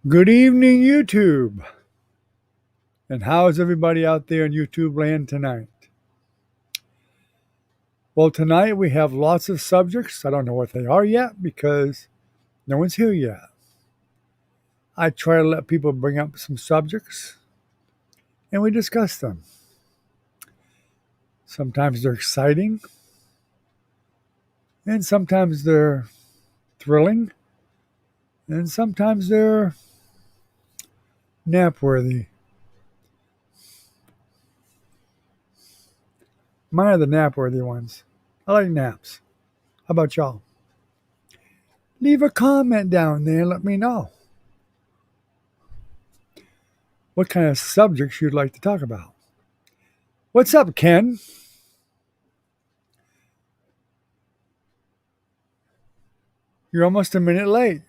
Good evening, YouTube. And how is everybody out there in YouTube land tonight? Well, tonight we have lots of subjects. I don't know what they are yet because no one's here yet. I try to let people bring up some subjects and we discuss them. Sometimes they're exciting and sometimes they're thrilling and sometimes they're nap-worthy. Mine are the nap-worthy ones. I like naps. How about y'all? Leave a comment down there and let me know what kind of subjects you'd like to talk about. What's up, Ken? You're almost a minute late.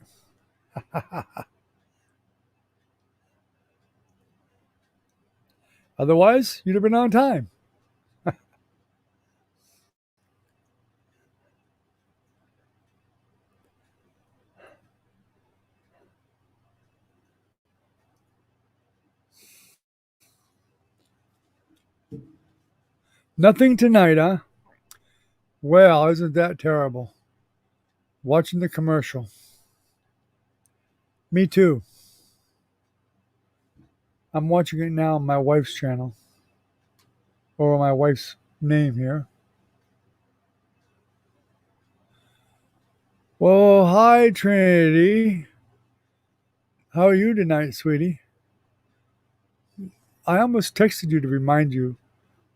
Otherwise, you'd have been on time. Nothing tonight, huh? Well, isn't that terrible? Watching the commercial. Me too. I'm watching it now on my wife's channel, or my wife's name here. Well, hi, Trinity. How are you tonight, sweetie? I almost texted you to remind you,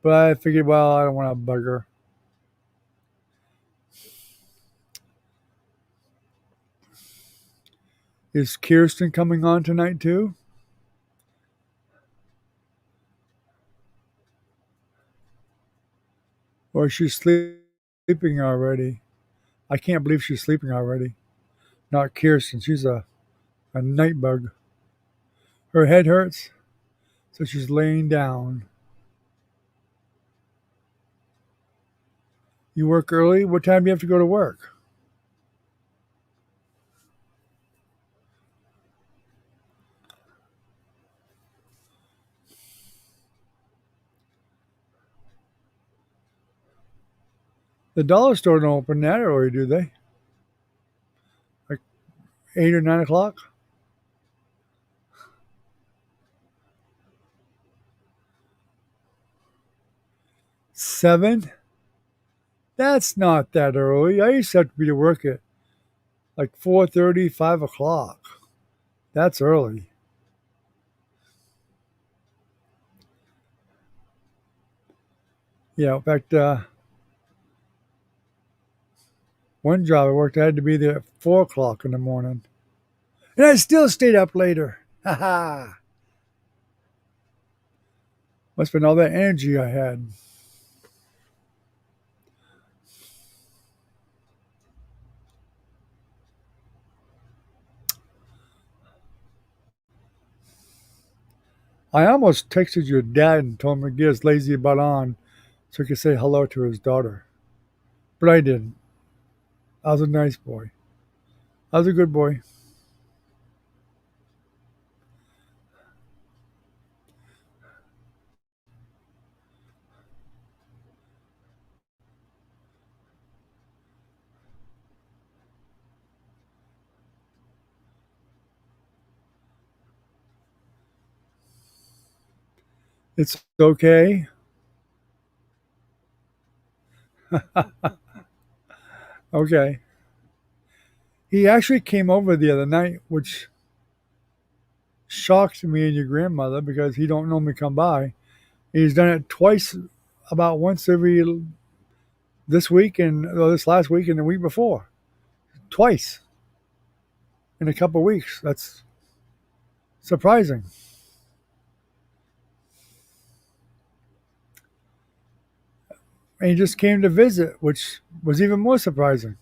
but I figured, well, I don't want to bug her. Is Kirsten coming on tonight too? Or is she sleeping already? I can't believe she's sleeping already. Not Kirsten. She's a night bug. Her head hurts, so she's laying down. You work early? What time do you have to go to work? The dollar store don't open that early, do they? Like 8 or 9 o'clock? Seven? That's not that early. I used to have to be to work at like 4:30, 5 o'clock. That's early. Yeah, in fact, one job I worked, I had to be there at 4 o'clock in the morning. And I still stayed up later. Ha ha. Must have been all that energy I had. I almost texted your dad and told him to get his lazy butt on so he could say hello to his daughter. But I didn't. I was a nice boy. I was a good boy. It's okay. Okay. He actually came over the other night, which shocked me and your grandmother because he don't normally come by. He's done it twice, about once every this week and this last week and the week before. Twice in a couple of weeks. That's surprising. And he just came to visit, which was even more surprising.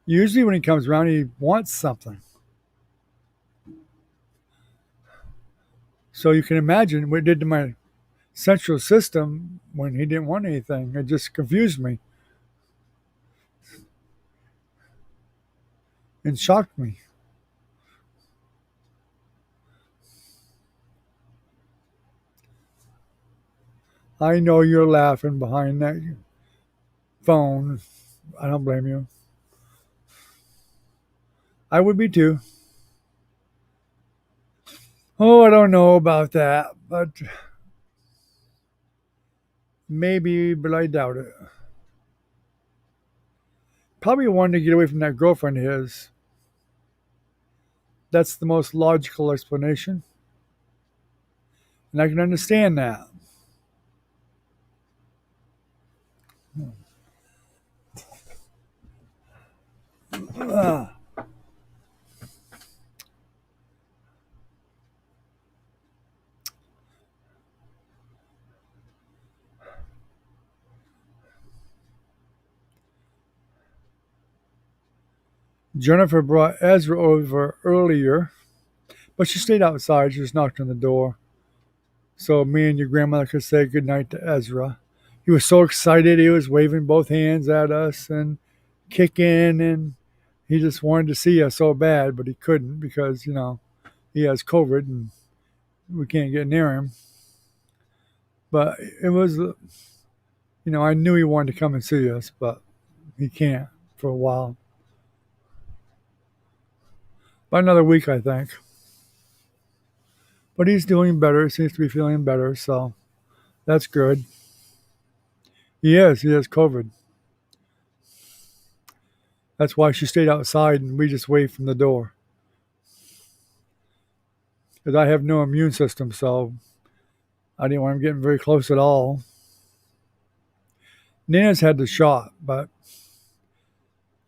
Usually, when he comes around, he wants something. So you can imagine what it did to my central system when he didn't want anything. It just confused me. and shocked me. I know you're laughing behind that phone. I don't blame you. I would be too. Oh, I don't know about that, but maybe, but I doubt it. Probably wanted to get away from that girlfriend of his. That's the most logical explanation, and I can understand that. Jennifer brought Ezra over earlier, but she stayed outside. She just knocked on the door. So me and your grandmother could say goodnight to Ezra. He was so excited. He was waving both hands at us and kicking, and he just wanted to see us so bad, but he couldn't because, he has COVID and we can't get near him. But it was, I knew he wanted to come and see us, but he can't for a while. About another week, I think. But he's doing better. He seems to be feeling better, so that's good. He is. He has COVID. That's why she stayed outside and we just waved from the door. Because I have no immune system, so I didn't want him getting very close at all. Nana's had the shot, but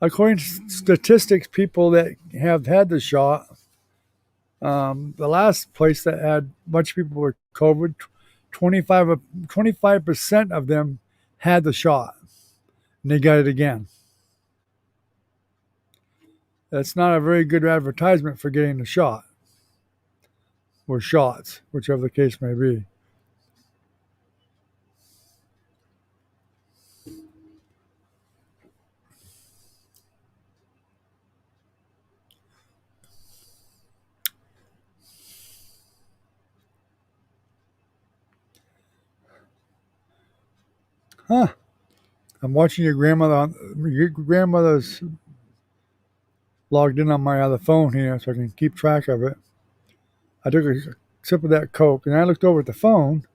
according to statistics, people that have had the shot, the last place that had a bunch of people with COVID, 25% of them had the shot, and they got it again. That's not a very good advertisement for getting the shot, or shots, whichever the case may be. Huh. I'm watching your grandmother. Your grandmother's logged in on my other phone here so I can keep track of it. I took a sip of that Coke and I looked over at the phone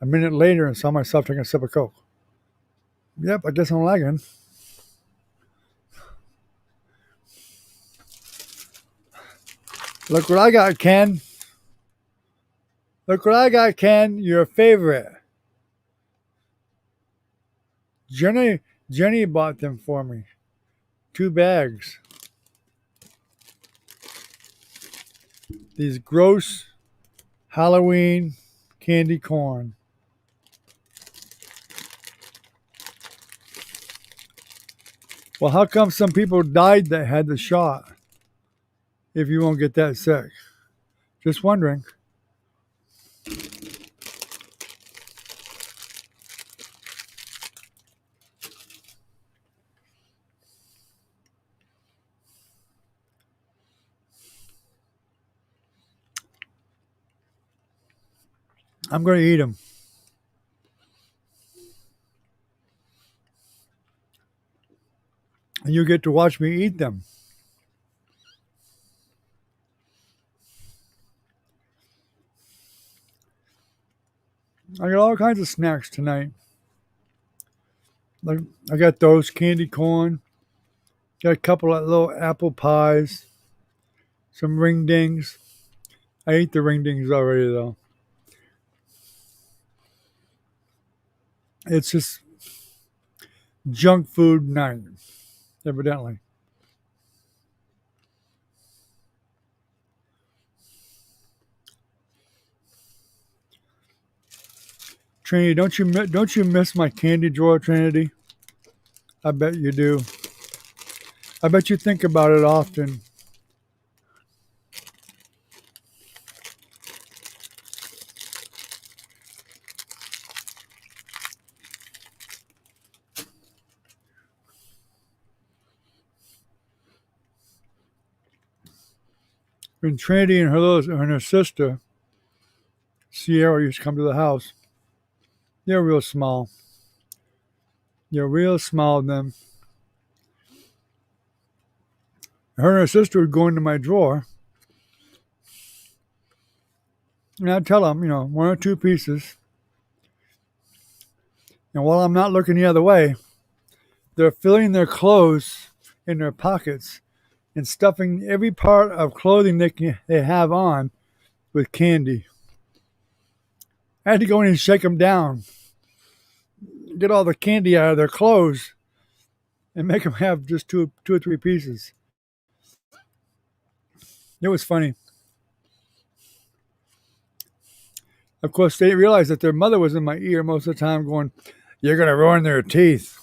a minute later and saw myself taking a sip of Coke. Yep, I guess I'm lagging. Look what I got, Ken. Look what I got, Ken. Your favorite. Jenny bought them for me. 2 bags. These gross Halloween candy corn. Well, how come some people died that had the shot if you won't get that sick? Just wondering. I'm going to eat them. And you get to watch me eat them. I got all kinds of snacks tonight. Like I got those candy corn. Got a couple of little apple pies. Some ring dings. I ate the ring dings already though. It's just junk food night, evidently. Trinity, don't you miss my candy drawer, Trinity? I bet you do. I bet you think about it often. when Trinity and her sister Sierra used to come to the house, they're real small. They're real small. Then her and her sister would go into my drawer, and I'd tell them, one or two pieces. And while I'm not looking the other way, they're filling their clothes in their pockets and stuffing every part of clothing they have on with candy. I had to go in and shake them down, get all the candy out of their clothes, and make them have just two or three pieces. It was funny. Of course, they didn't realize that their mother was in my ear most of the time going, "You're going to ruin their teeth.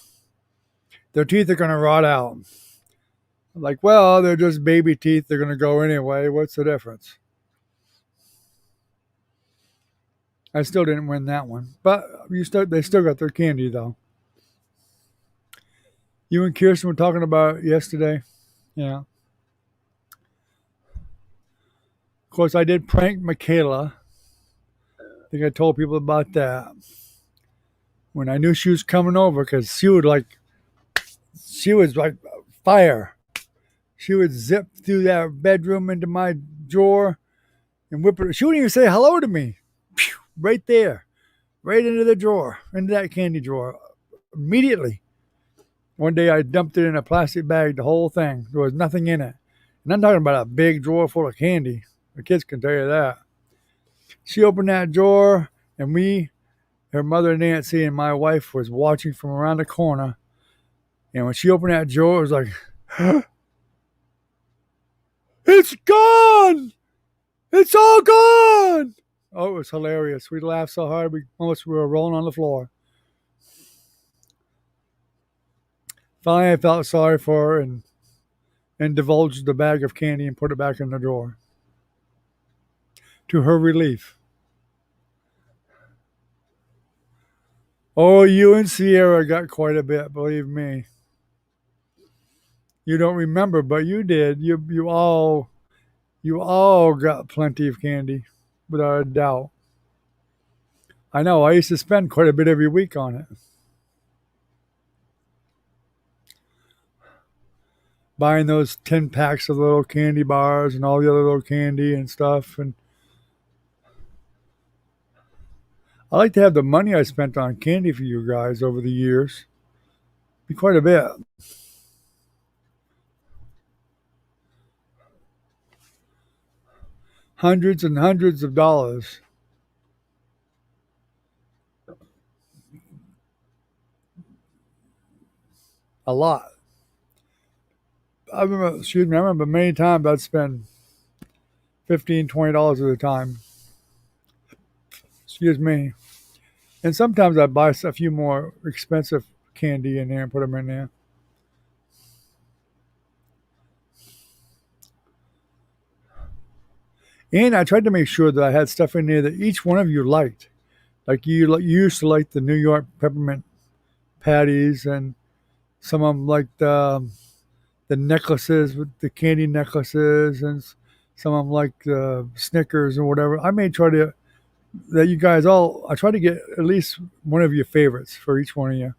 Their teeth are going to rot out." I'm like, well, they're just baby teeth. They're going to go anyway. What's the difference? I still didn't win that one. But they still got their candy, though. You and Kirsten were talking about it yesterday. Yeah. Of course, I did prank Michaela. I think I told people about that. When I knew she was coming over, because she was like fire. She would zip through that bedroom into my drawer and whip it. She wouldn't even say hello to me. Pew, right there. Right into the drawer. Into that candy drawer. Immediately. One day I dumped it in a plastic bag, the whole thing. There was nothing in it. And I'm talking about a big drawer full of candy. The kids can tell you that. She opened that drawer, and her mother Nancy and my wife was watching from around the corner. And when she opened that drawer, it was like, "It's gone! It's all gone!" Oh, it was hilarious. We laughed so hard we were rolling on the floor. Finally, I felt sorry for her and divulged the bag of candy and put it back in the drawer. To her relief. Oh, you and Sierra got quite a bit, believe me. You don't remember, but you did. You all got plenty of candy, without a doubt. I know, I used to spend quite a bit every week on it. Buying those 10 packs of little candy bars and all the other little candy and stuff. And I like to have the money I spent on candy for you guys over the years. Be quite a bit. Hundreds and hundreds of dollars. A lot. I remember many times I'd spend $15, $20 at a time. Excuse me. And sometimes I'd buy a few more expensive candy in there and put them in there. And I tried to make sure that I had stuff in there that each one of you liked. Like you used to like the New York peppermint patties, and some of them liked the necklaces, with the candy necklaces, and some of them liked Snickers and whatever. I try to get at least one of your favorites for each one of you.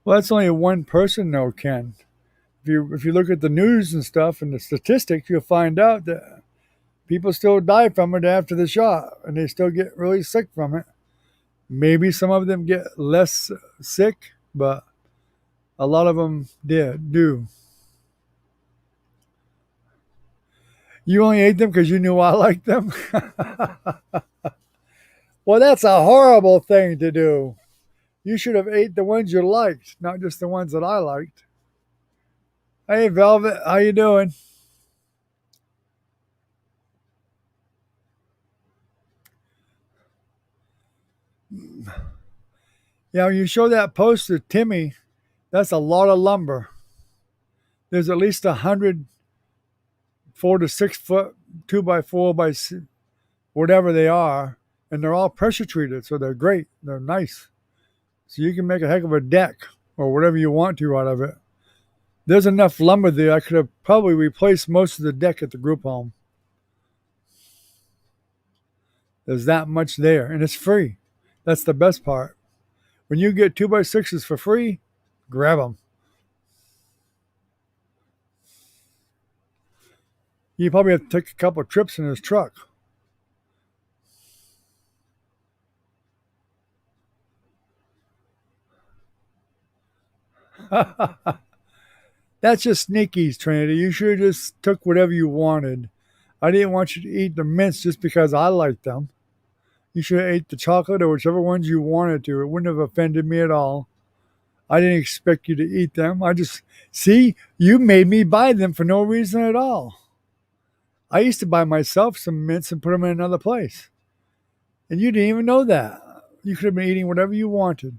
Well, that's only one person, though, Ken. If you look at the news and stuff and the statistics, you'll find out that people still die from it after the shot, and they still get really sick from it. Maybe some of them get less sick, but a lot of them do. You only ate them because you knew I liked them? Well, that's a horrible thing to do. You should have ate the ones you liked, not just the ones that I liked. Hey, Velvet, how you doing? Yeah, when you show that post to Timmy, that's a lot of lumber. There's at least 100 4 to 6 foot 2x4 by whatever they are, and they're all pressure treated, so they're great. They're nice. So you can make a heck of a deck or whatever you want to out of it. There's enough lumber there. I could have probably replaced most of the deck at the group home. There's that much there, and it's free. That's the best part. When you get 2x6s for free, grab them. You probably have to take a couple of trips in his truck. That's just sneakies, Trinity. You should have just took whatever you wanted. I didn't want you to eat the mints just because I liked them. You should have ate the chocolate or whichever ones you wanted to. It wouldn't have offended me at all. I didn't expect you to eat them. I just, see, you made me buy them for no reason at all. I used to buy myself some mints and put them in another place. And you didn't even know that. You could have been eating whatever you wanted.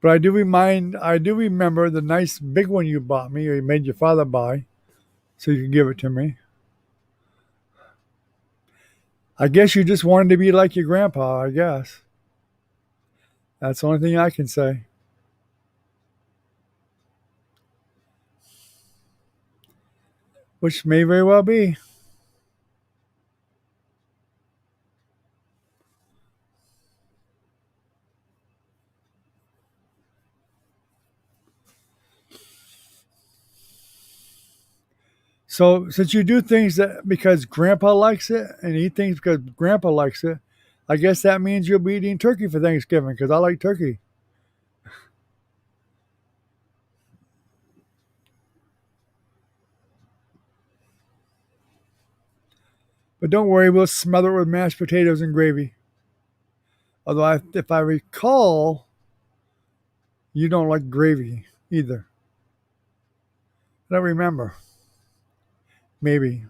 But I do remember the nice big one you bought me, or you made your father buy, so you could give it to me. I guess you just wanted to be like your grandpa, I guess. That's the only thing I can say. Which may very well be. So since you do things that because grandpa likes it and eat things because grandpa likes it, I guess that means you'll be eating turkey for Thanksgiving because I like turkey. But don't worry, we'll smother it with mashed potatoes and gravy. Although, if I recall, you don't like gravy either. I don't remember. Maybe.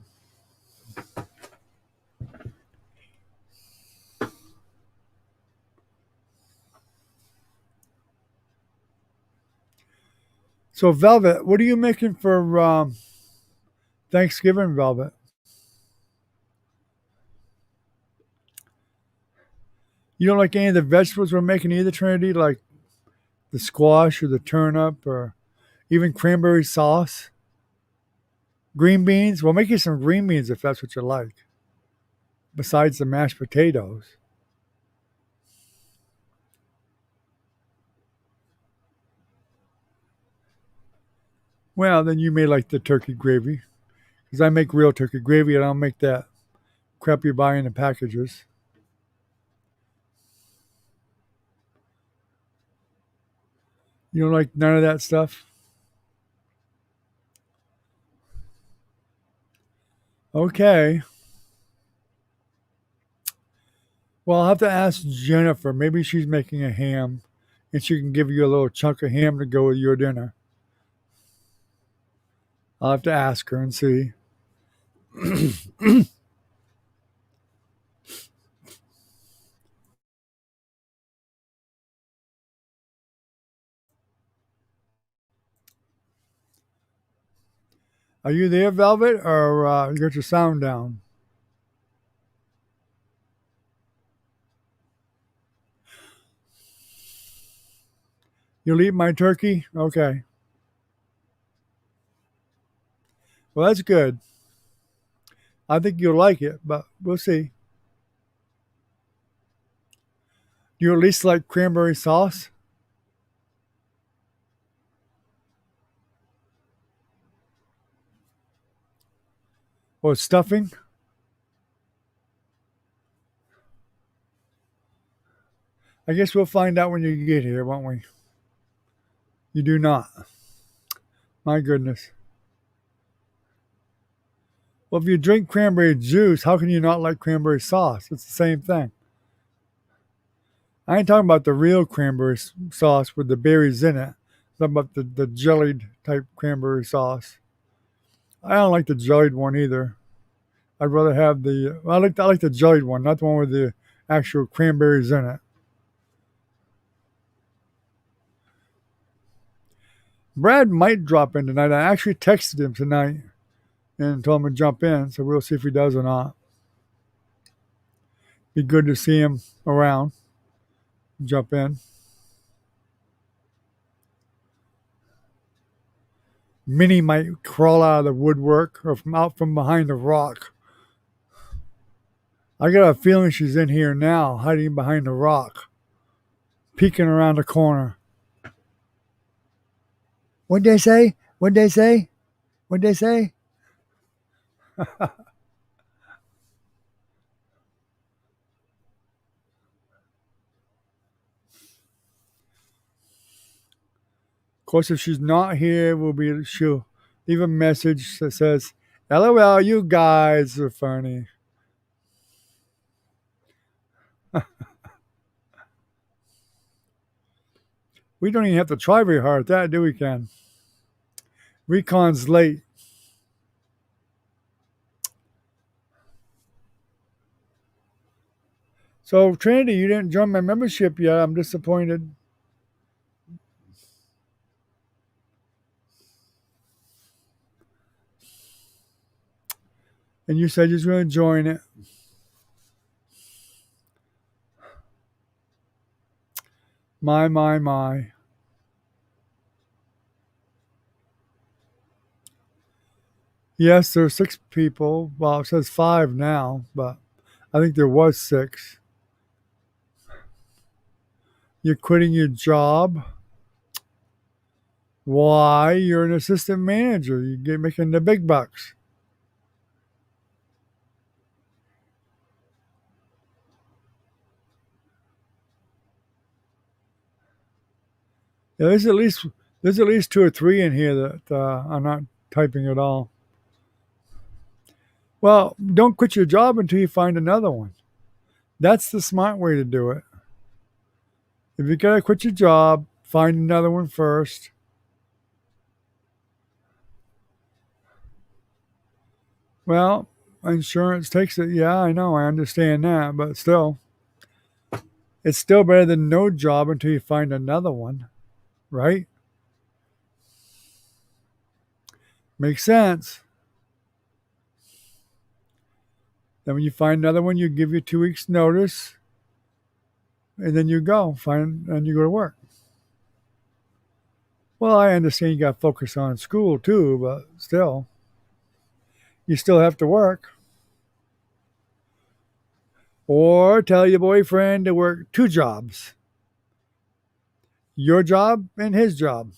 So, Velvet, what are you making for Thanksgiving, Velvet? You don't like any of the vegetables we're making either, Trinity? Like the squash or the turnip or even cranberry sauce? Green beans? We'll make you some green beans if that's what you like, besides the mashed potatoes. Well, then you may like the turkey gravy, because I make real turkey gravy and I don't make that crap you buy in the packages. You don't like none of that stuff? Okay. Well, I'll have to ask Jennifer. Maybe she's making a ham and she can give you a little chunk of ham to go with your dinner. I'll have to ask her and see. Are you there, Velvet, or you got your sound down? You'll eat my turkey? Okay. Well, that's good. I think you'll like it, but we'll see. Do you at least like cranberry sauce or stuffing? I guess we'll find out when you get here, won't we? You do not. My goodness. Well, if you drink cranberry juice, how can you not like cranberry sauce? It's the same thing. I ain't talking about the real cranberry sauce with the berries in it. I'm talking about the jellied type cranberry sauce. I don't like the jellied one either. I'd rather have I like the jellied one, not the one with the actual cranberries in it. Brad might drop in tonight. I actually texted him tonight and told him to jump in, so we'll see if he does or not. Be good to see him around. Jump in. Minnie might crawl out of the woodwork or from out from behind a rock. I got a feeling she's in here now, hiding behind a rock, peeking around the corner. What'd they say? What'd they say? What'd they say? Of course, if she's not here, she'll leave a message that says, "LOL, you guys are funny." We don't even have to try very hard at that, do we, Ken? Recon's late. So, Trinity, you didn't join my membership yet. I'm disappointed. And you said you was going to join it. My. Yes, there are 6 people. Well, it says 5 now, but I think there was 6. You're quitting your job. Why? You're an assistant manager. You get making the big bucks. Yeah, there's at least 2 or 3 in here that are not typing at all. Well, don't quit your job until you find another one. That's the smart way to do it. If you gotta quit your job, find another one first. Well, insurance takes it. Yeah, I know. I understand that, but still, it's still better than no job until you find another one, right? Makes sense. Then when you find another one, you give you 2 weeks notice, and then you go and you go to work. Well, I understand you got to focus on school too, but still, you still have to work. Or tell your boyfriend to work 2 jobs, your job and his job.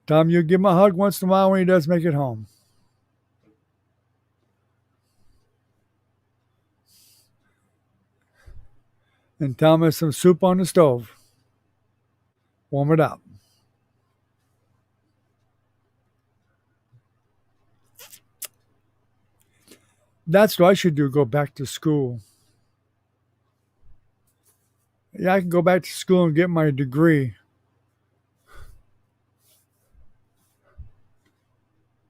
Tell him you give him a hug once in a while when he does make it home. And tell him there's some soup on the stove. Warm it up. That's what I should do, go back to school. Yeah, I can go back to school and get my degree.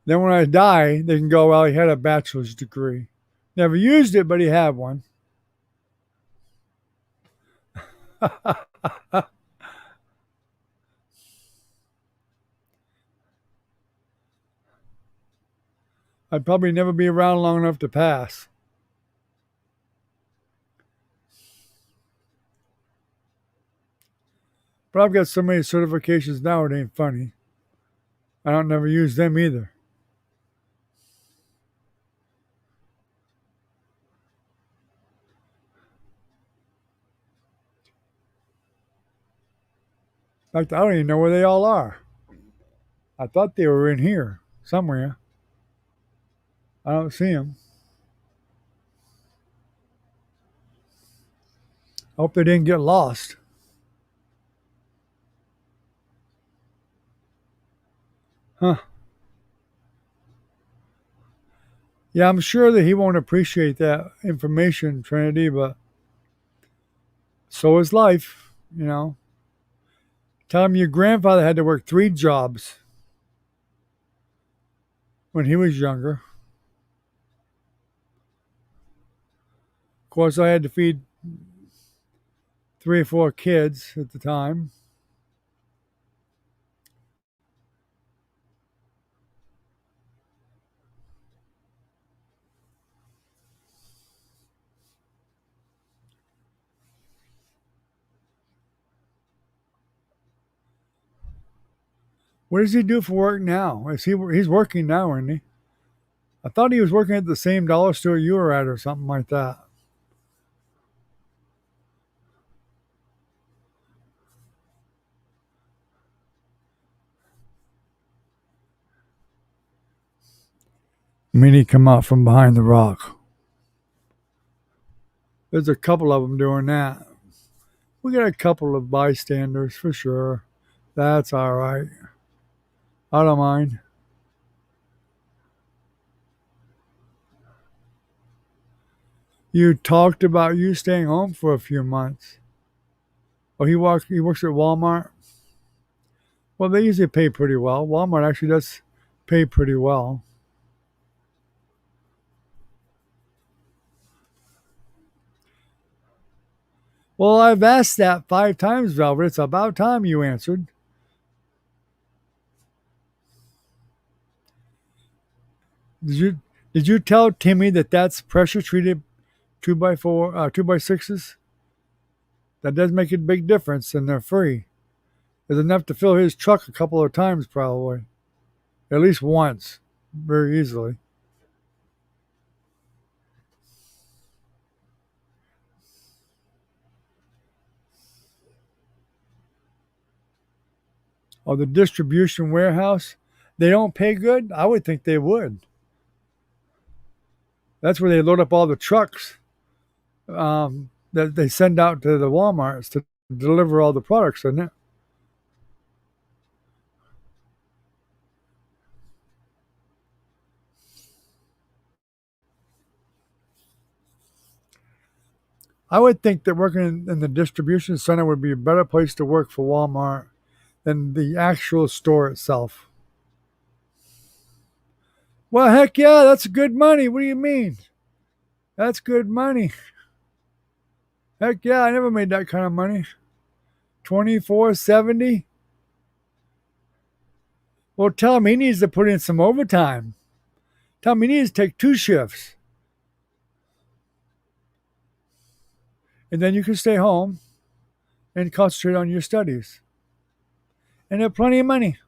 Then when I die, they can go, well, he had a bachelor's degree. Never used it, but he had one. I'd probably never be around long enough to pass. But I've got so many certifications now, it ain't funny. I don't never use them either. In fact, I don't even know where they all are. I thought they were in here somewhere. I don't see them. I hope they didn't get lost. Huh. Yeah, I'm sure that he won't appreciate that information, Trinity, but so is life, you know. Tell him your grandfather had to work 3 jobs when he was younger. Of course, I had to feed 3 or 4 kids at the time. What does he do for work now? He's working now, isn't he? I thought he was working at the same dollar store you were at or something like that. I mean, he come out from behind the rock. There's a couple of them doing that. We got a couple of bystanders for sure. That's all right. I don't mind. You talked about you staying home for a few months. Oh, he works at Walmart. Well, they usually pay pretty well. Walmart actually does pay pretty well. Well, I've asked that 5 times, Velvet. It's about time you answered. Did you tell Timmy that that's pressure treated 2x6s? That does make a big difference, and they're free. There's enough to fill his truck a couple of times, probably, at least once, very easily. Oh, the distribution warehouse, they don't pay good. I would think they would. That's where they load up all the trucks that they send out to the WalMarts to deliver all the products, isn't it? I would think that working in the distribution center would be a better place to work for Walmart than the actual store itself. Well, heck yeah, that's good money. What do you mean? That's good money. Heck yeah, I never made that kind of money. 24.70. Well, tell him he needs to put in some overtime. Tell him he needs to take 2 shifts. And then you can stay home and concentrate on your studies. And have plenty of money.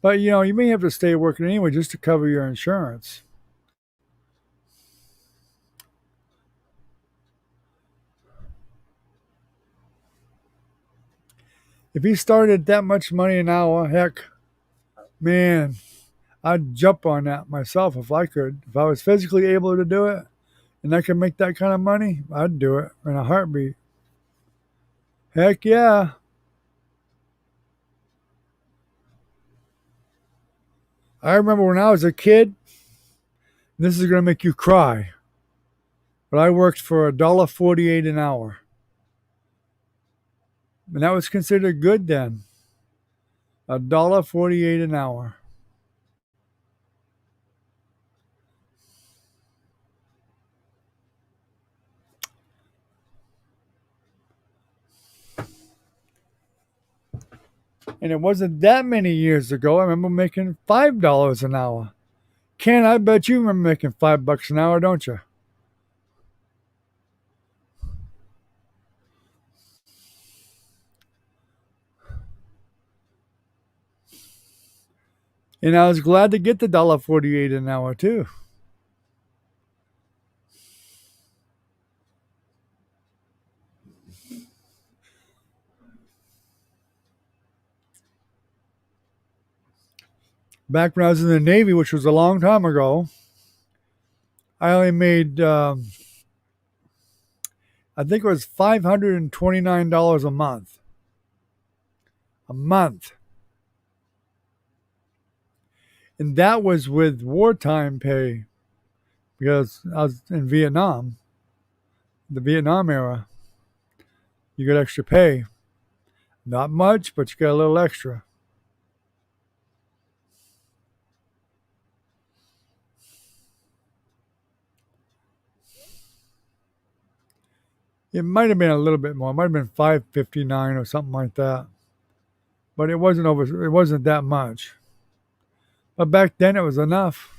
But you may have to stay working anyway just to cover your insurance. If he started that much money an hour, heck, man, I'd jump on that myself if I could. If I was physically able to do it and I could make that kind of money, I'd do it in a heartbeat. Heck yeah. I remember when I was a kid, this is going to make you cry, but I worked for $1.48 an hour. And that was considered good then. $1.48 an hour. And it wasn't that many years ago. I remember making $5 an hour. Ken, I bet you remember making $5 an hour, don't you? And I was glad to get the $1.48 an hour too. Back when I was in the Navy, which was a long time ago, I only made, I think it was $529 a month. A month. And that was with wartime pay because I was in Vietnam, the Vietnam era. You got extra pay. Not much, but you got a little extra. It might have been a little bit more. It might have been 5.59 or something like that. But it wasn't over. It wasn't that much. But back then it was enough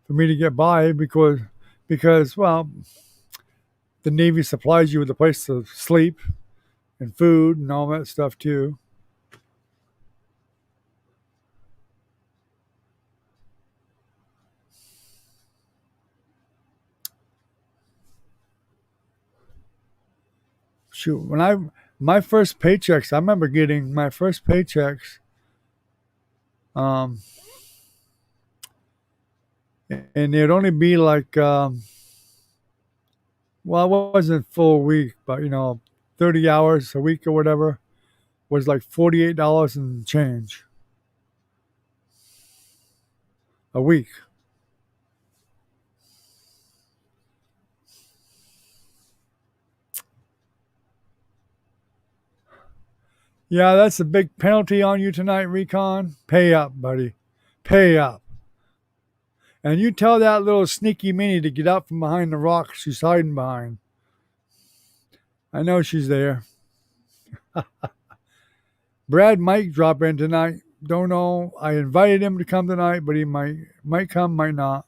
for me to get by because well, the Navy supplies you with a place to sleep and food and all that stuff too. Shoot, when I my first paychecks, I remember getting my first paychecks, um, and it'd only be like, well, it wasn't full week, but 30 hours a week or whatever was like $48 and change a week. Yeah, that's a big penalty on you tonight, Recon. Pay up, buddy. Pay up. And you tell that little sneaky Minnie to get out from behind the rock she's hiding behind. I know she's there. Brad might drop in tonight. Don't know. I invited him to come tonight, but he might come, might not.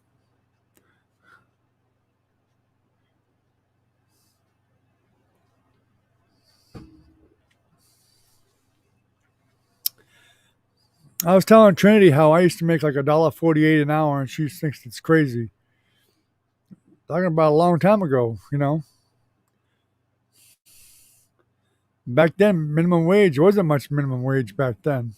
I was telling Trinity how I used to make like $1.48 an hour, and she thinks it's crazy. Talking about a long time ago. Back then, minimum wage wasn't much minimum wage back then.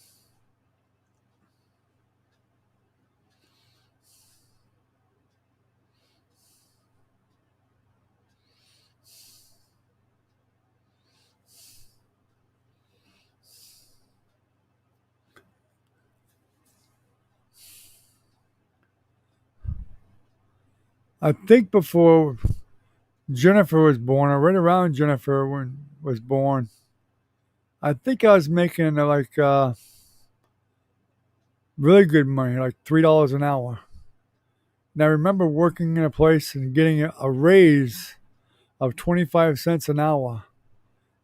I think before Jennifer was born, or right around Jennifer when was born, I think I was making like really good money, like $3 an hour. And I remember working in a place and getting a raise of 25 cents an hour.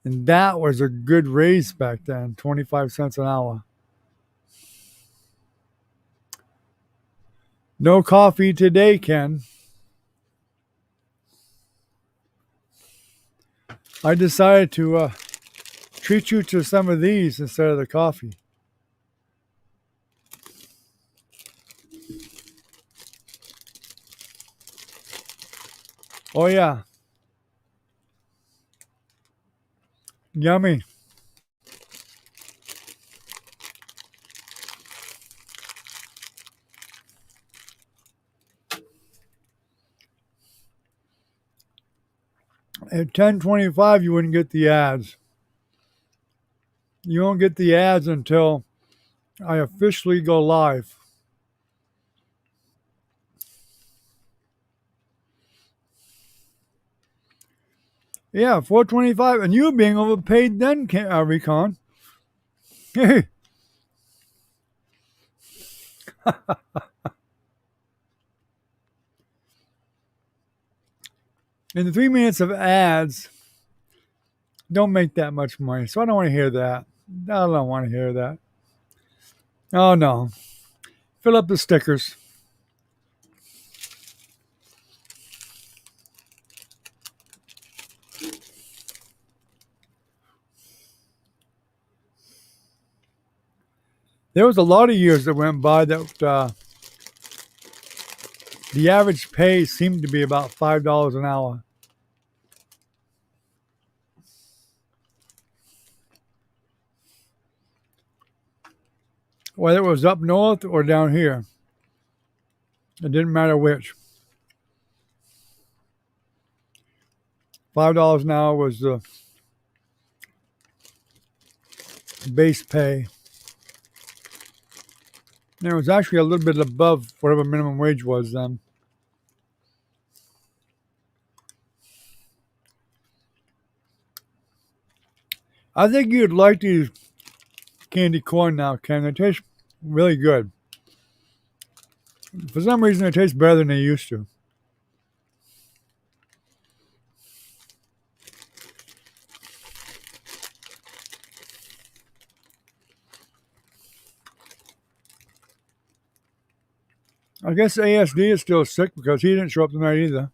And that was a good raise back then, 25 cents an hour. No coffee today, Ken. I decided to treat you to some of these instead of the coffee. Oh, yeah. Yummy. At 10:25, you wouldn't get the ads. You won't get the ads until I officially go live. Yeah, 425, and you being overpaid then, Recon. Hey, in the 3 minutes of ads, don't make that much money. So I don't want to hear that. I don't want to hear that. Oh no, fill up the stickers. There was a lot of years that went by that the average pay seemed to be about $5 an hour. Whether it was up north or down here, it didn't matter which. $5 an hour was the base pay. And it was actually a little bit above whatever minimum wage was then. I think you'd like these candy corn now, Ken. They taste really good. For some reason, they taste better than they used to. I guess ASD is still sick because he didn't show up tonight either.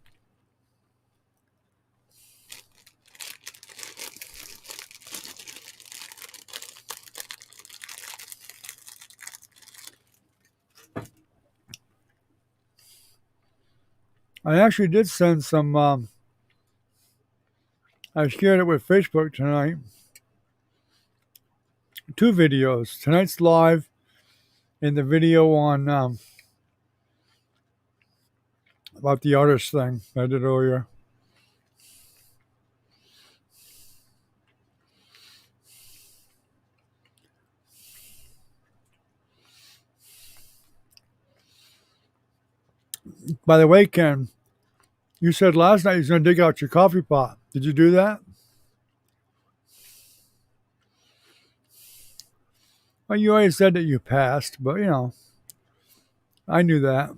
I actually did send some. I shared it with Facebook tonight. 2 videos. Tonight's live and the video on about the artist thing I did earlier. By the way, Ken, you said last night you was going to dig out your coffee pot. Did you do that? Well, you always said that you passed, but I knew that.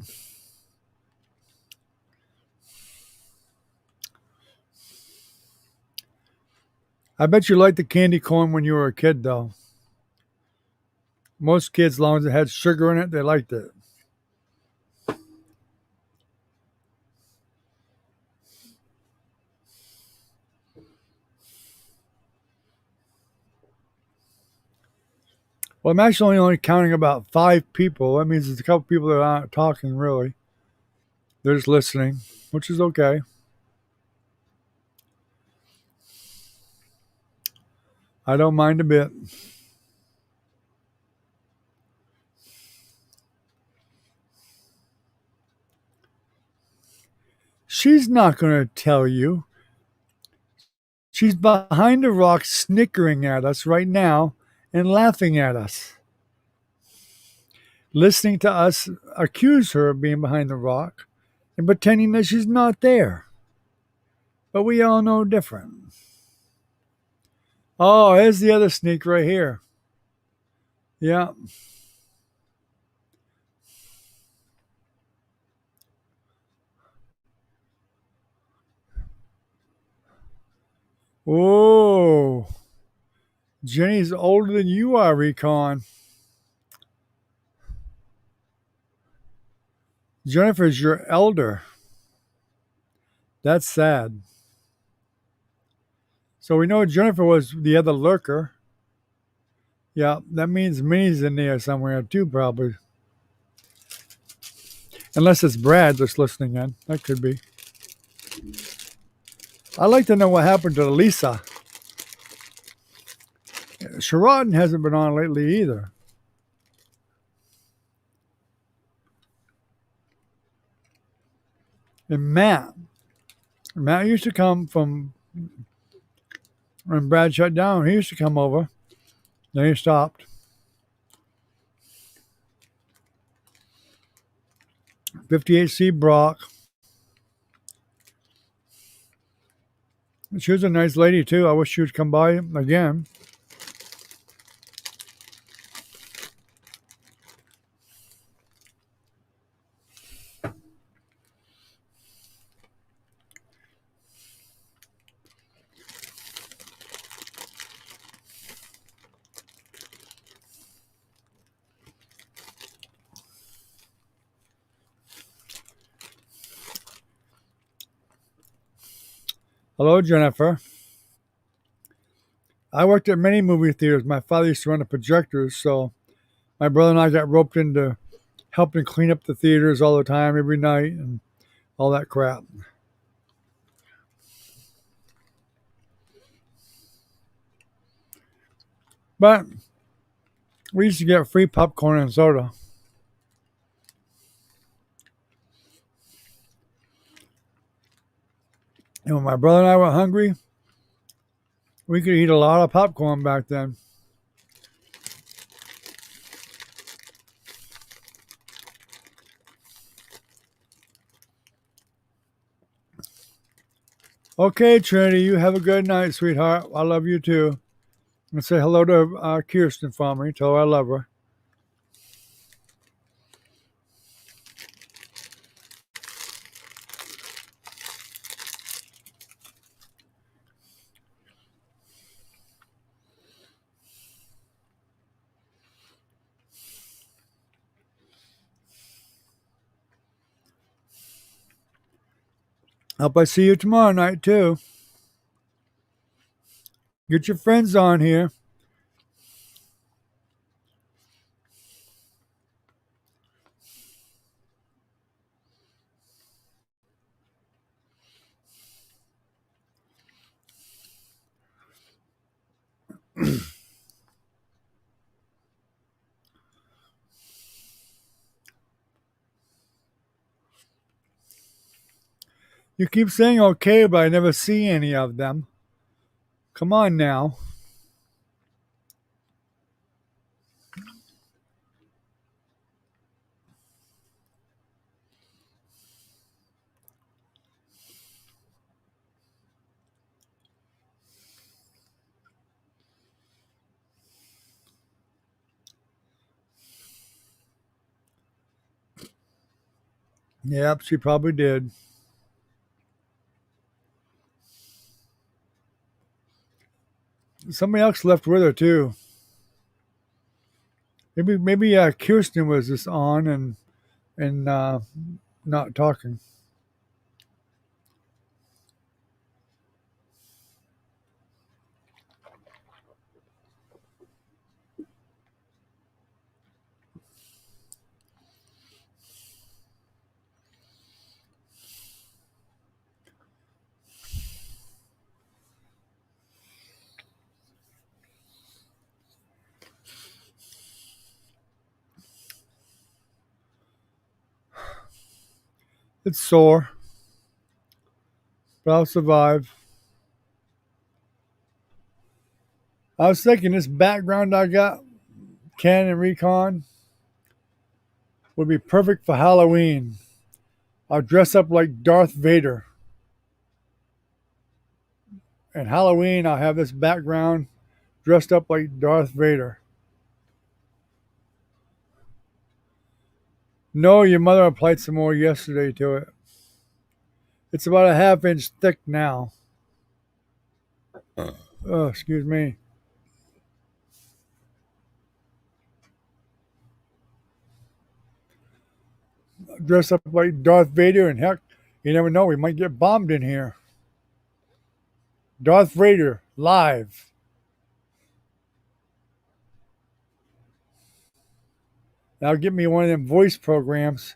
I bet you liked the candy corn when you were a kid, though. Most kids, as long as it had sugar in it, they liked it. Well, I'm actually only counting about 5 people. That means there's a couple people that aren't talking, really. They're just listening, which is okay. I don't mind a bit. She's not going to tell you. She's behind a rock snickering at us right now and laughing at us. Listening to us accuse her of being behind the rock and pretending that she's not there. But we all know different. Oh, here's the other sneak right here. Yeah. Oh, Jenny's older than you are, Recon. Jennifer's your elder. That's sad. So we know Jennifer was the other lurker. Yeah, that means Minnie's in there somewhere too, probably. Unless it's Brad that's listening in. That could be. I'd like to know what happened to Lisa. Sharon hasn't been on lately either. And Matt. Matt used to come from when Brad shut down. He used to come over. Then he stopped. 58C Brock. She was a nice lady too. I wish she would come by again. Hello, Jennifer. I worked at many movie theaters. My father used to run the projectors, so my brother and I got roped into helping clean up the theaters all the time, every night, and all that crap. But we used to get free popcorn and soda. And when my brother and I were hungry, we could eat a lot of popcorn back then. Okay, Trinity, you have a good night, sweetheart. I love you too. And say hello to Kirsten for me. Tell her I love her. Hope I see you tomorrow night too. Get your friends on here. You keep saying okay, but I never see any of them. Come on now. Yep, she probably did. Somebody else left with her too. Maybe Kirsten was just on and not talking. It's sore, but I'll survive. I was thinking this background I got, Ken and Recon, would be perfect for Halloween. I'll dress up like Darth Vader. And Halloween, I'll have this background dressed up like Darth Vader. No, your mother applied some more yesterday to it. It's about a half-inch thick now. Oh, excuse me. Dress up like Darth Vader, and heck, you never know, we might get bombed in here. Darth Vader, live. Now get me one of them voice programs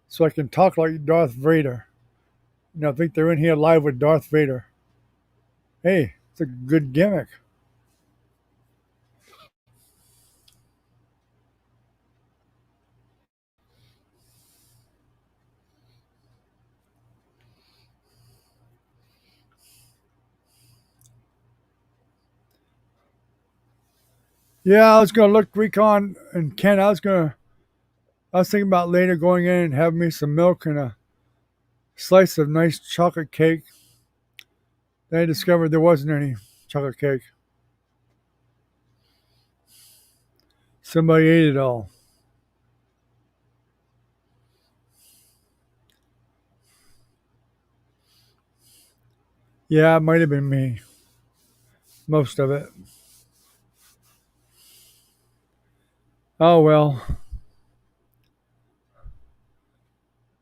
so I can talk like Darth Vader. I think they're in here live with Darth Vader. Hey, it's a good gimmick. Yeah, I was gonna look Recon and Ken. I was thinking about later going in and having me some milk and a slice of nice chocolate cake. Then I discovered there wasn't any chocolate cake. Somebody ate it all. Yeah, it might have been me. Most of it. Oh well.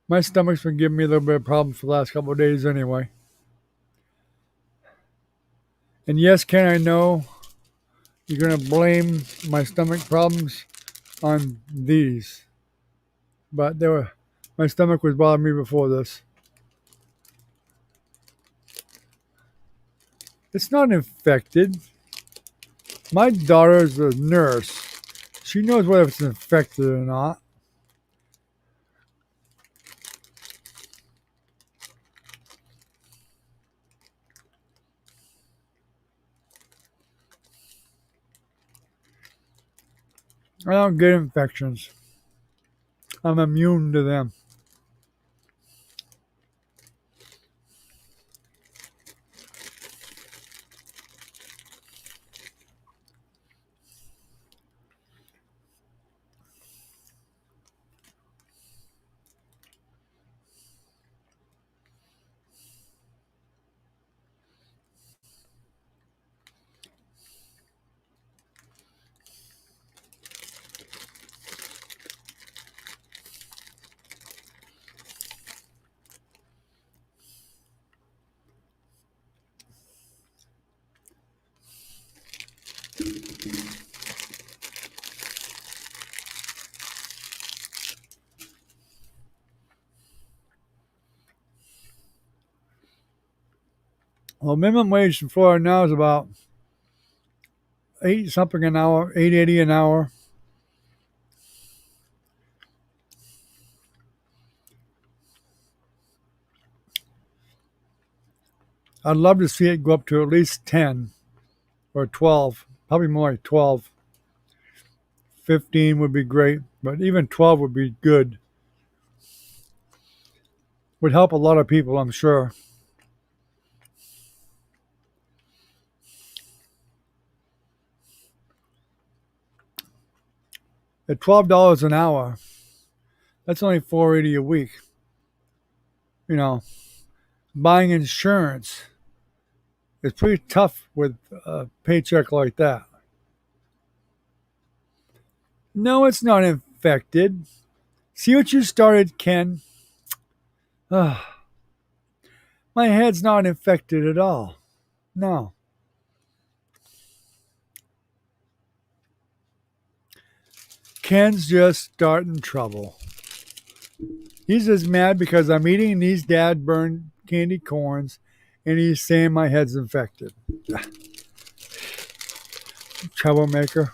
My stomach's been giving me a little bit of problem for the last couple of days anyway. And yes, Ken, I know you're gonna blame my stomach problems on these. But my stomach was bothering me before this. It's not infected. My daughter's a nurse. She knows whether it's infected or not. I don't get infections. I'm immune to them. Well, minimum wage in Florida now is about 8 something an hour, 8.80 an hour. I'd love to see it go up to at least 10 or 12, probably more like 12. 15 would be great, but even 12 would be good. Would help a lot of people, I'm sure. At $12 an hour, that's only $4.80 a week. You know, buying insurance is pretty tough with a paycheck like that. No, it's not infected. See what you started, Ken? Ah, my head's not infected at all. No. Ken's just starting trouble. He's just mad because I'm eating these dad burned candy corns and he's saying my head's infected. Troublemaker.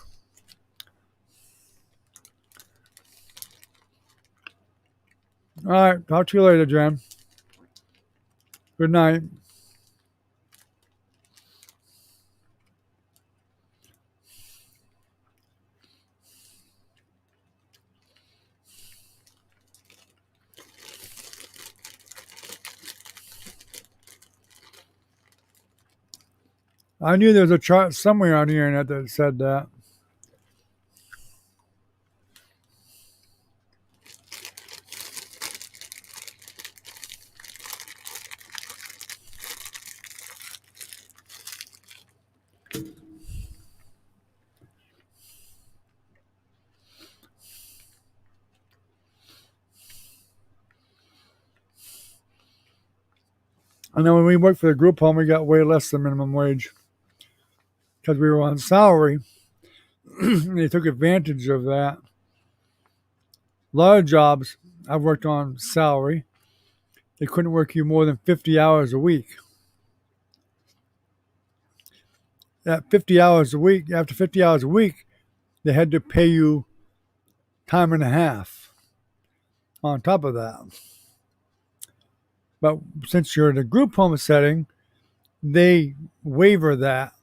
All right. Talk to you later, Jen. Good night. I knew there was a chart somewhere on the internet that said that. I know when we worked for the group home, we got way less than minimum wage because we were on salary. And they took advantage of that. A lot of jobs I've worked on salary, they couldn't work you more than 50 hours a week. At 50 hours a week, after 50 hours a week, they had to pay you time and a half on top of that. But since you're in a group home setting, they waiver that.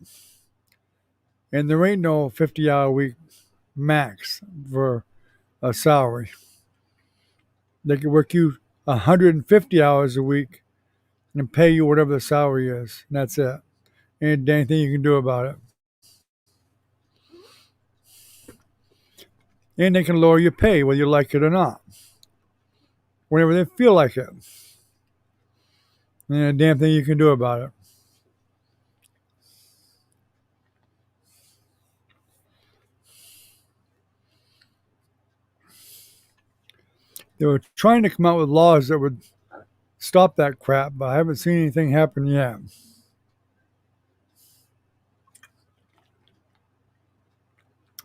And there ain't no 50-hour week max for a salary. They can work you 150 hours a week and pay you whatever the salary is. And that's it. Ain't anything you can do about it. And they can lower your pay whether you like it or not. Whenever they feel like it. And a damn thing you can do about it. They were trying to come out with laws that would stop that crap, but I haven't seen anything happen yet.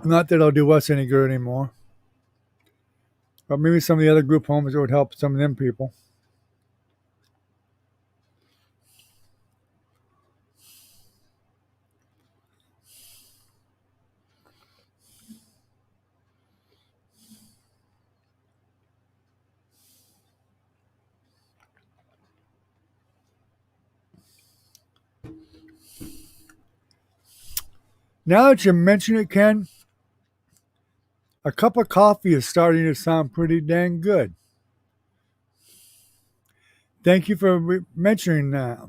Not that it'll do us any good anymore. But maybe some of the other group homes it would help some of them people. Now that you mention it, Ken, a cup of coffee is starting to sound pretty dang good. Thank you for mentioning that.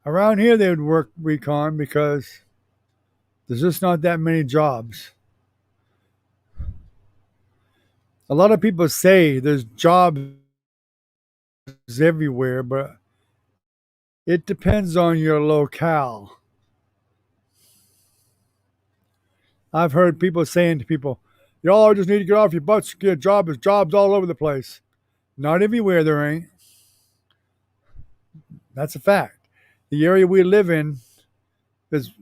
Around here, they would work recon because there's just not that many jobs. A lot of people say there's jobs everywhere, but it depends on your locale. I've heard people saying to people, y'all just need to get off your butts, get a job. There's jobs all over the place. Not everywhere there ain't. That's a fact. The area we live in, there's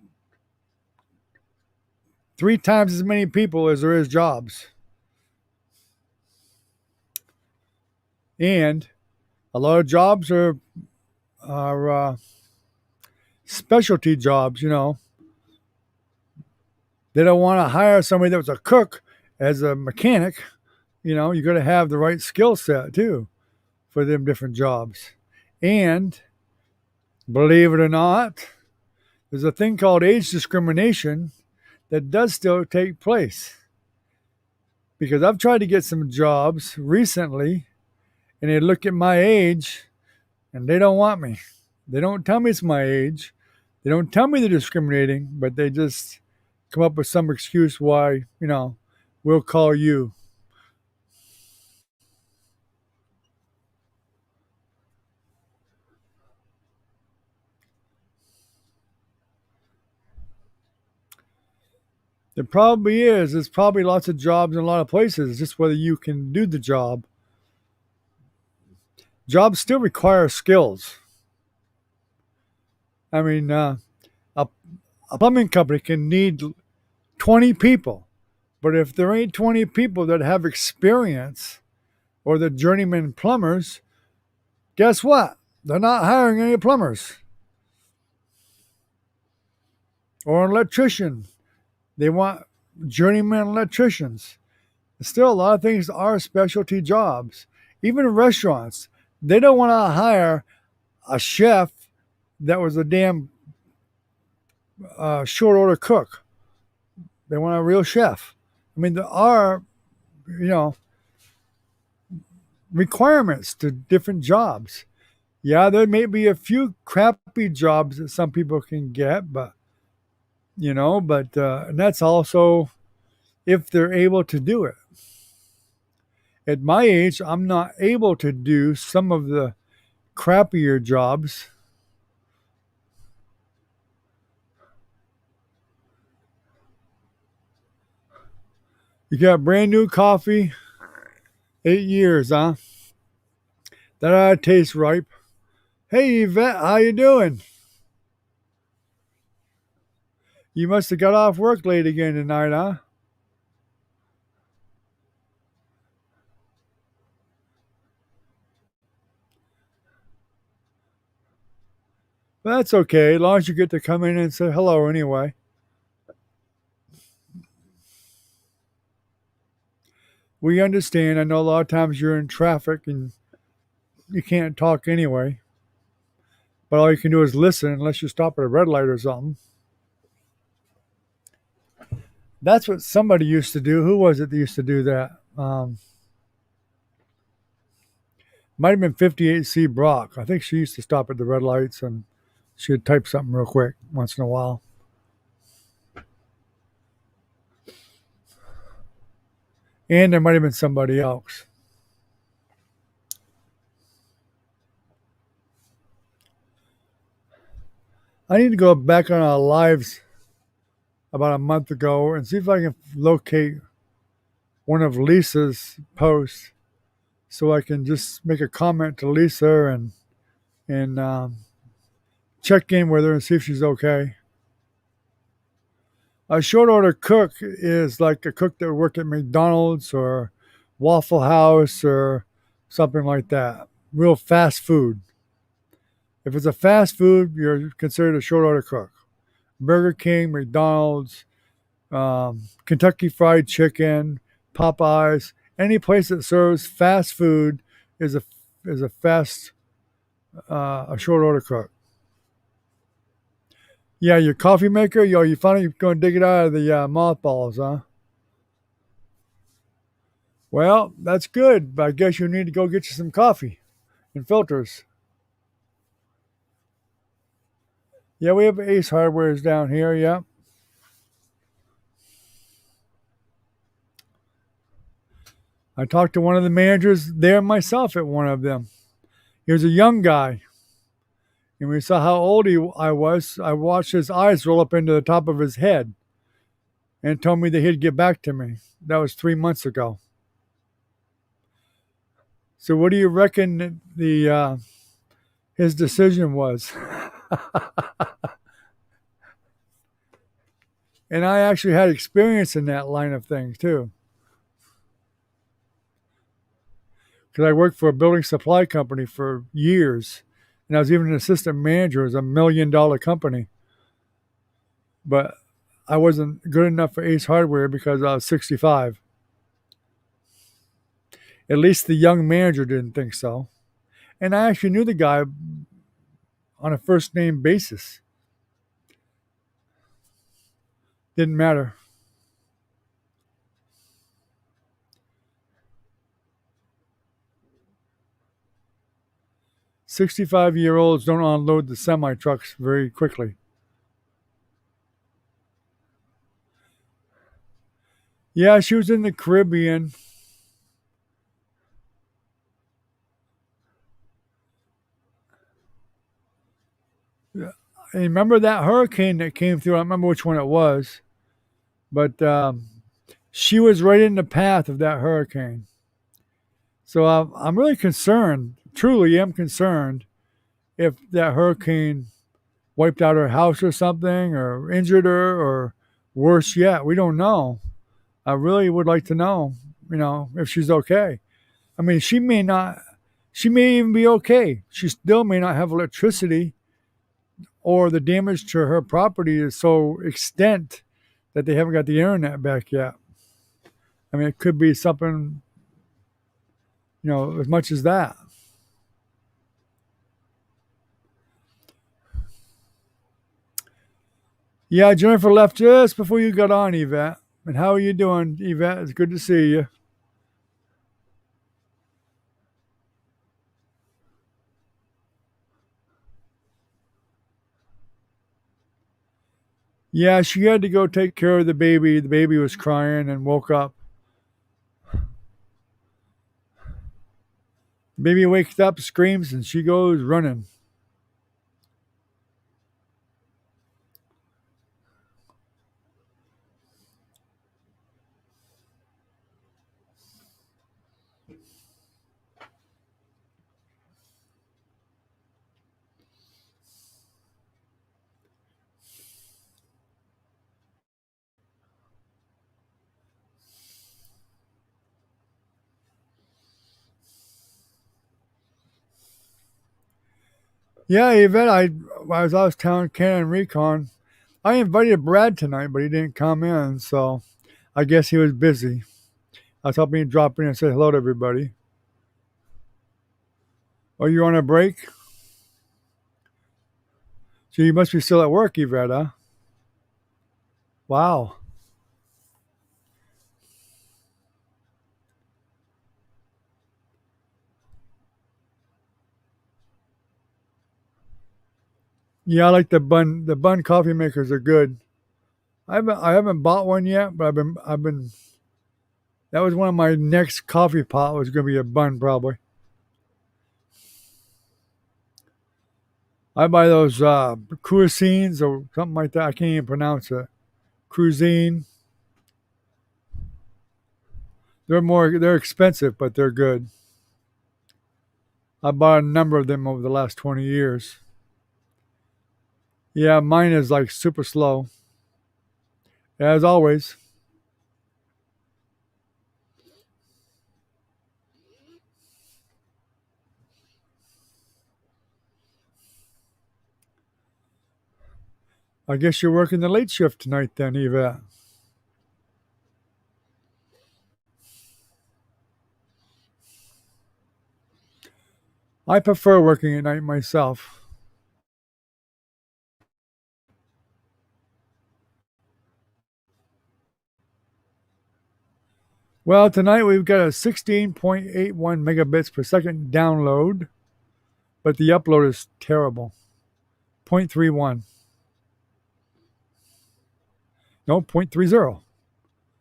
3 times as many people as there is jobs. And a lot of jobs are specialty jobs, you know. They don't want to hire somebody that was a cook as a mechanic. You know, you got to have the right skill set too for them different jobs. And believe it or not, there's a thing called age discrimination that does still take place. Because I've tried to get some jobs recently and they look at my age and they don't want me. They don't tell me it's my age. They don't tell me they're discriminating, but they just come up with some excuse why, you know, we'll call you. There probably is. There's probably lots of jobs in a lot of places. It's just whether you can do the job. Jobs still require skills. I mean, a plumbing company can need 20 people, but if there ain't 20 people that have experience or the journeyman plumbers, guess what? They're not hiring any plumbers or an electrician. They want journeyman electricians. Still, a lot of things are specialty jobs. Even in restaurants, they don't want to hire a chef that was a damn short order cook. They want a real chef. I mean, there are, you know, requirements to different jobs. Yeah, there may be a few crappy jobs that some people can get, but and that's also if they're able to do it. At my age, I'm not able to do some of the crappier jobs. You got brand new coffee, 8 years, huh? That ought to taste ripe. Hey, Yvette, how you doing? You must have got off work late again tonight, huh? But that's okay, as long as you get to come in and say hello anyway. We understand. I know a lot of times you're in traffic and you can't talk anyway. But all you can do is listen unless you stop at a red light or something. That's what somebody used to do. Who was it that used to do that? Might have been 58C Brock. I think she used to stop at the red lights and she'd type something real quick once in a while. And there might have been somebody else. I need to go back on our lives about a month ago and see if I can locate one of Lisa's posts so I can just make a comment to Lisa and check in with her and see if she's okay. A short order cook is like a cook that worked at McDonald's or Waffle House or something like that. Real fast food. If it's a fast food, you're considered a short order cook. Burger King, McDonald's, Kentucky Fried Chicken, Popeyes, any place that serves fast food is a short order cook. Yeah, your coffee maker. You finally going to dig it out of the mothballs, huh? Well, that's good, but I guess you need to go get you some coffee and filters. Yeah, we have Ace Hardware's down here. Yeah, I talked to one of the managers there myself at one of them. He was a young guy, and we saw how old I was. I watched his eyes roll up into the top of his head, and told me that he'd get back to me. That was 3 months ago. So, what do you reckon the his decision was. And I actually had experience in that line of things too. Because I worked for a building supply company for years. And I was even an assistant manager. It was $1 million company. But I wasn't good enough for Ace Hardware because I was 65. At least the young manager didn't think so. And I actually knew the guy on a first name basis. Didn't matter. 65-year-olds don't unload the semi trucks very quickly. Yeah, she was in the Caribbean. And remember that hurricane that came through? I don't remember which one it was, but she was right in the path of that hurricane. So I'm really concerned, truly am concerned, if that hurricane wiped out her house or something, or injured her, or worse yet. We don't know. I really would like to know, if she's okay. I mean, she may even be okay. She still may not have electricity, or the damage to her property is so extent that they haven't got the internet back yet. I mean, it could be something, as much as that. Yeah, Jennifer left just before you got on, Yvette. And how are you doing, Yvette? It's good to see you. Yeah, she had to go take care of the baby. The baby was crying and woke up. Baby wakes up, screams, and she goes running. Yeah, Yvette, I was out of town, Cannon Recon. I invited Brad tonight, but he didn't come in, so I guess he was busy. I was hoping he'd drop in and say hello to everybody. Oh, you on a break? So you must be still at work, Yvette, huh? Wow. Yeah, I like the bun. The bun coffee makers are good. I haven't bought one yet, but I've been. That was one of my next coffee pot was going to be a bun probably. I buy those cuisines or something like that. I can't even pronounce it. Cuisine. They're expensive, but they're good. I bought a number of them over the last 20 years. Yeah, mine is like super slow. As always. I guess you're working the late shift tonight then, Eva. I prefer working at night myself. Well, tonight we've got a 16.81 megabits per second download, but the upload is terrible. 0.31. No, 0.30.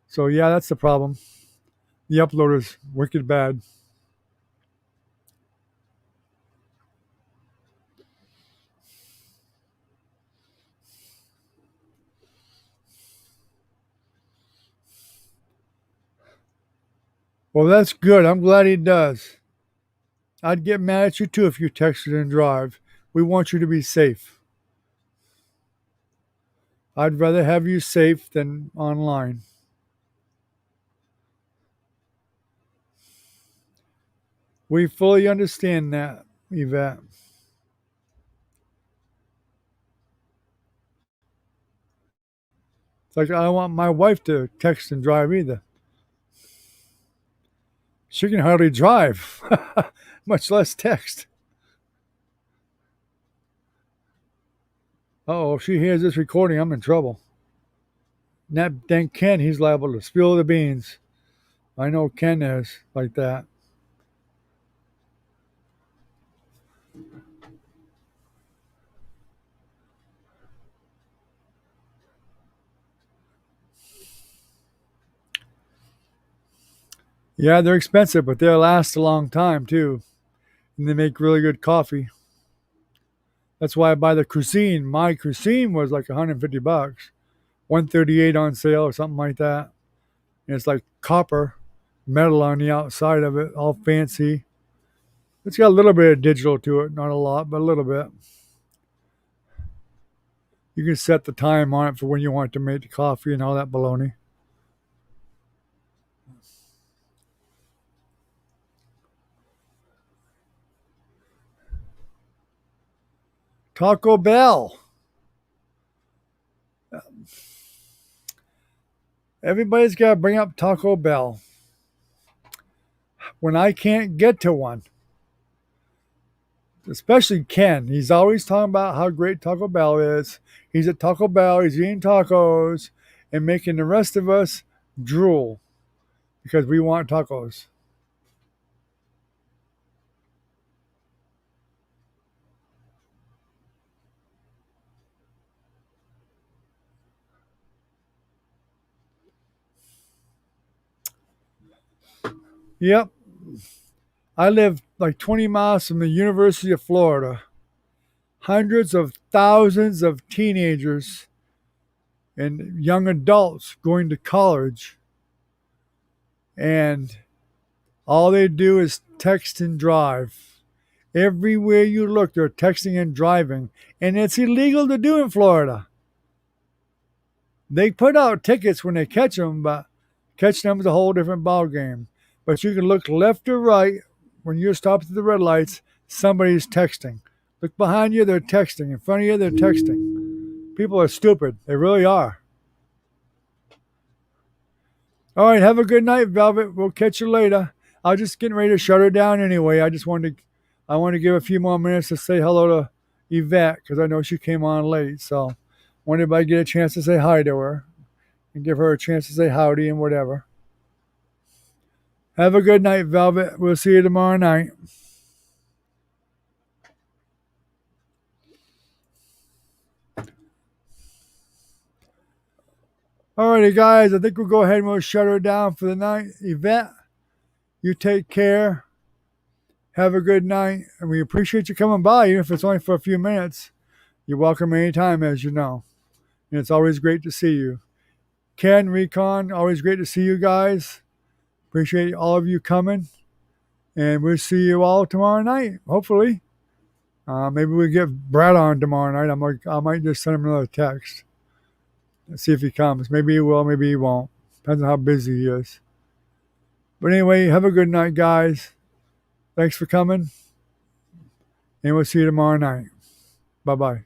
So yeah, that's the problem. The upload is wicked bad. Well, that's good. I'm glad he does. I'd get mad at you too if you texted and drive. We want you to be safe. I'd rather have you safe than online. We fully understand that, Yvette. It's like I don't want my wife to text and drive either. She can hardly drive, much less text. Oh, if she hears this recording, I'm in trouble. Then Ken, he's liable to spill the beans. I know Ken is like that. Yeah, they're expensive, but they'll last a long time too. And they make really good coffee. That's why I buy the Cuisine. My Cuisine was like $150, 138 on sale or something like that. And it's like copper, metal on the outside of it, all fancy. It's got a little bit of digital to it, not a lot, but a little bit. You can set the time on it for when you want to make the coffee and all that baloney. Taco Bell. Everybody's got to bring up Taco Bell. When I can't get to one, especially Ken, he's always talking about how great Taco Bell is. He's at Taco Bell, he's eating tacos and making the rest of us drool because we want tacos. Yep. I live like 20 miles from the University of Florida. Hundreds of thousands of teenagers and young adults going to college. And all they do is text and drive. Everywhere you look, they're texting and driving. And it's illegal to do in Florida. They put out tickets when they catch them, but catching them is a whole different ballgame. But you can look left or right when you're stopped at the red lights, somebody's texting. Look behind you, they're texting. In front of you, they're texting. People are stupid. They really are. All right, have a good night, Velvet. We'll catch you later. I was just getting ready to shut her down anyway. I want to give a few more minutes to say hello to Yvette because I know she came on late. So I want everybody to get a chance to say hi to her and give her a chance to say howdy and whatever. Have a good night, Velvet. We'll see you tomorrow night. Alrighty, guys. I think we'll go ahead and we'll shut her down for the night. Yvette, you take care. Have a good night. And we appreciate you coming by, even if it's only for a few minutes. You're welcome anytime, as you know. And it's always great to see you. Ken, Recon, always great to see you guys. Appreciate all of you coming. And we'll see you all tomorrow night, hopefully. Maybe we'll get Brad on tomorrow night. I might just send him another text. Let's see if he comes. Maybe he will, maybe he won't. Depends on how busy he is. But anyway, have a good night, guys. Thanks for coming. And we'll see you tomorrow night. Bye-bye.